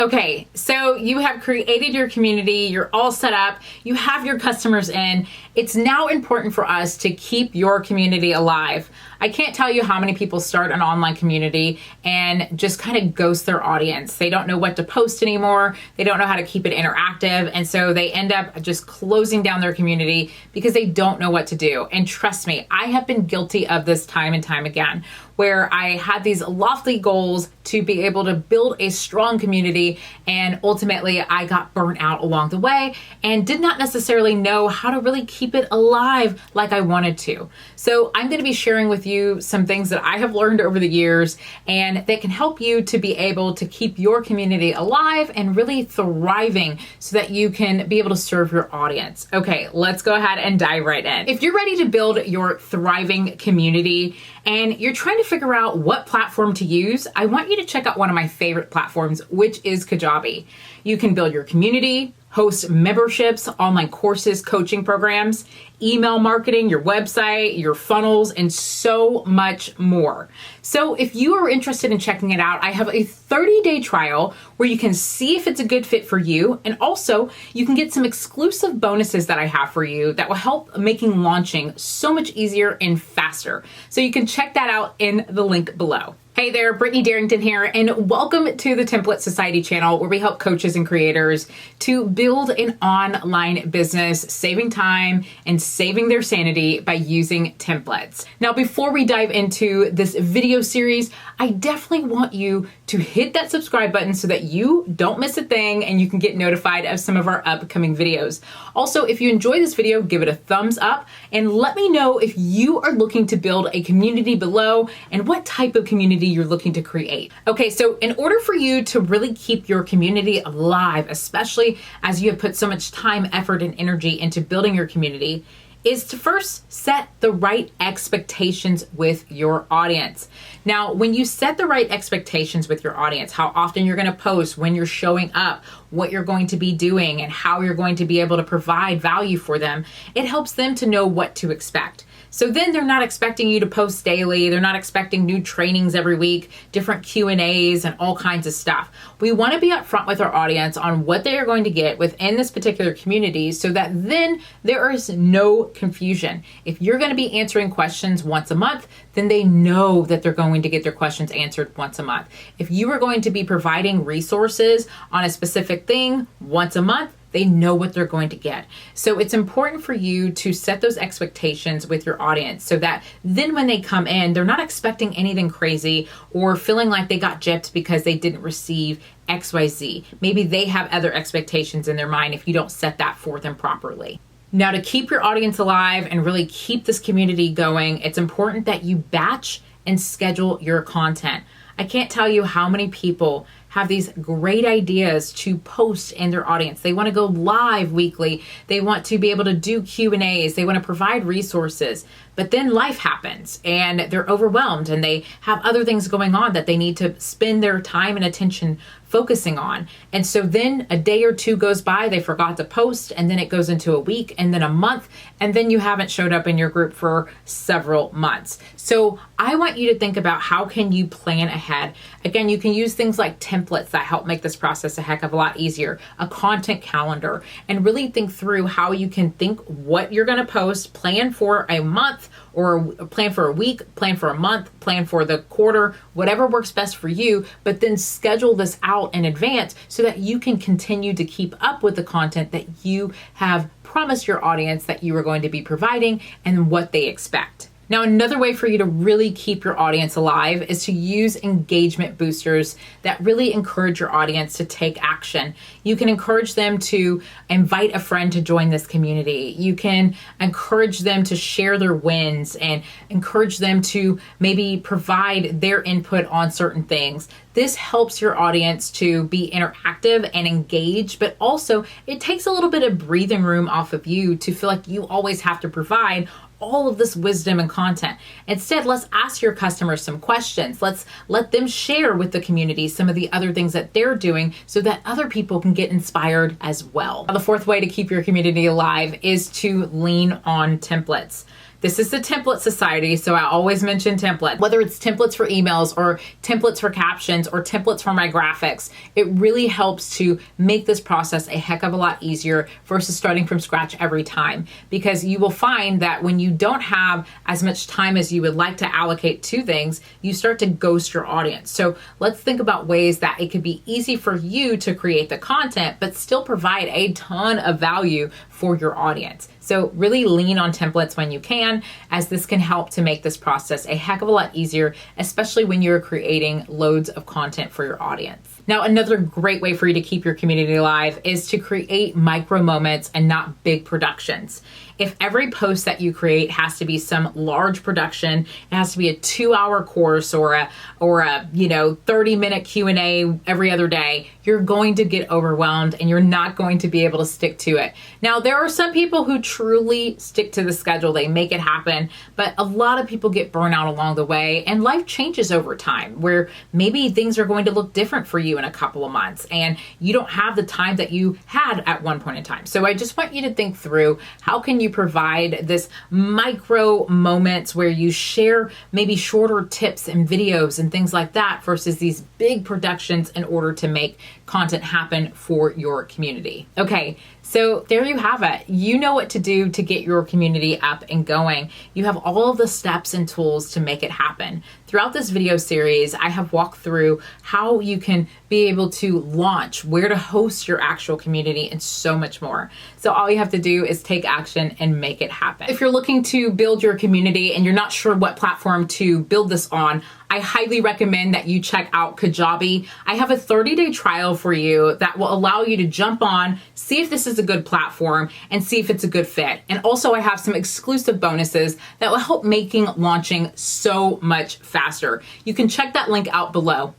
Okay, so you have created your community, you're all set up, you have your customers in. It's now important for us to keep your community alive. I can't tell you how many people start an online community and just kind of ghost their audience. They don't know what to post anymore. They don't know how to keep it interactive. And so they end up just closing down their community because they don't know what to do. And trust me, I have been guilty of this time and time again, where I had these lofty goals to be able to build a strong community, and ultimately I got burnt out along the way and did not necessarily know how to really keep it alive like I wanted to. So I'm going to be sharing with you some things that I have learned over the years and that can help you to be able to keep your community alive and really thriving so that you can be able to serve your audience. Okay, let's go ahead and dive right in. If you're ready to build your thriving community and you're trying to figure out what platform to use, I want you to check out one of my favorite platforms, which is Kajabi. You can build your community, host memberships, online courses, coaching programs, email marketing, your website, your funnels, and so much more. So if you are interested in checking it out, I have a 30-day trial where you can see if it's a good fit for you. And also you can get some exclusive bonuses that I have for you that will help making launching so much easier and faster. So you can check that out in the link below. Hey there, Brittany Darrington here, and welcome to the Template Society channel, where we help coaches and creators to build an online business, saving time and saving their sanity by using templates. Now, before we dive into this video series, I definitely want you to hit that subscribe button so that you don't miss a thing and you can get notified of some of our upcoming videos. Also, if you enjoy this video, give it a thumbs up and let me know if you are looking to build a community below and what type of community you're looking to create. Okay, so in order for you to really keep your community alive, especially as you have put so much time, effort, and energy into building your community, is to first set the right expectations with your audience. Now, when you set the right expectations with your audience, how often you're going to post, when you're showing up, what you're going to be doing, and how you're going to be able to provide value for them, it helps them to know what to expect. So then they're not expecting you to post daily. They're not expecting new trainings every week, different Q&As and all kinds of stuff. We want to be upfront with our audience on what they are going to get within this particular community so that then there is no confusion. If you're going to be answering questions once a month, then they know that they're going to get their questions answered once a month. If you are going to be providing resources on a specific thing once a month, they know what they're going to get. So it's important for you to set those expectations with your audience so that then when they come in, they're not expecting anything crazy or feeling like they got gypped because they didn't receive XYZ. Maybe they have other expectations in their mind if you don't set that for them properly. Now, to keep your audience alive and really keep this community going, it's important that you batch and schedule your content. I can't tell you how many people have these great ideas to post in their audience. They want to go live weekly. They want to be able to do Q&As. They want to provide resources. But then life happens and they're overwhelmed and they have other things going on that they need to spend their time and attention focusing on. And so then a day or two goes by, they forgot to post, and then it goes into a week and then a month, and then you haven't showed up in your group for several months. So I want you to think about how can you plan ahead. Again, you can use things like templates that help make this process a heck of a lot easier, a content calendar, and really think through how you can think what you're going to post, plan for a month, or plan for a week, plan for a month, plan for the quarter, whatever works best for you, but then schedule this out in advance so that you can continue to keep up with the content that you have promised your audience that you are going to be providing and what they expect. Now, another way for you to really keep your audience alive is to use engagement boosters that really encourage your audience to take action. You can encourage them to invite a friend to join this community. You can encourage them to share their wins and encourage them to maybe provide their input on certain things. This helps your audience to be interactive and engaged, but also it takes a little bit of breathing room off of you to feel like you always have to provide all of this wisdom and content. Instead, let's ask your customers some questions. Let's let them share with the community some of the other things that they're doing so that other people can get inspired as well. Now, the fourth way to keep your community alive is to lean on templates. This is the Template Society, so I always mention template. Whether it's templates for emails or templates for captions or templates for my graphics, it really helps to make this process a heck of a lot easier versus starting from scratch every time. Because you will find that when you don't have as much time as you would like to allocate to things, you start to ghost your audience. So let's think about ways that it could be easy for you to create the content, but still provide a ton of value for your audience. So really lean on templates when you can, as this can help to make this process a heck of a lot easier, especially when you're creating loads of content for your audience. Now, another great way for you to keep your community alive is to create micro moments and not big productions. If every post that you create has to be some large production, it has to be a 2-hour course or a 30-minute Q&A every other day, you're going to get overwhelmed and you're not going to be able to stick to it. Now, there are some people who truly stick to the schedule, they make it happen, but a lot of people get burnt out along the way, and life changes over time where maybe things are going to look different for you in a couple of months and you don't have the time that you had at one point in time. So I just want you to think through, how can you provide this micro moments where you share maybe shorter tips and videos and things like that versus these big productions in order to make content happen for your community. Okay, so there you have it. You know what to do to get your community up and going. You have all of the steps and tools to make it happen. Throughout this video series, I have walked through how you can be able to launch, where to host your actual community, and so much more. So all you have to do is take action and make it happen. If you're looking to build your community and you're not sure what platform to build this on, I highly recommend that you check out Kajabi. I have a 30-day trial for you that will allow you to jump on, see if this is a good platform, and see if it's a good fit. And also I have some exclusive bonuses that will help making launching so much faster. You can check that link out below.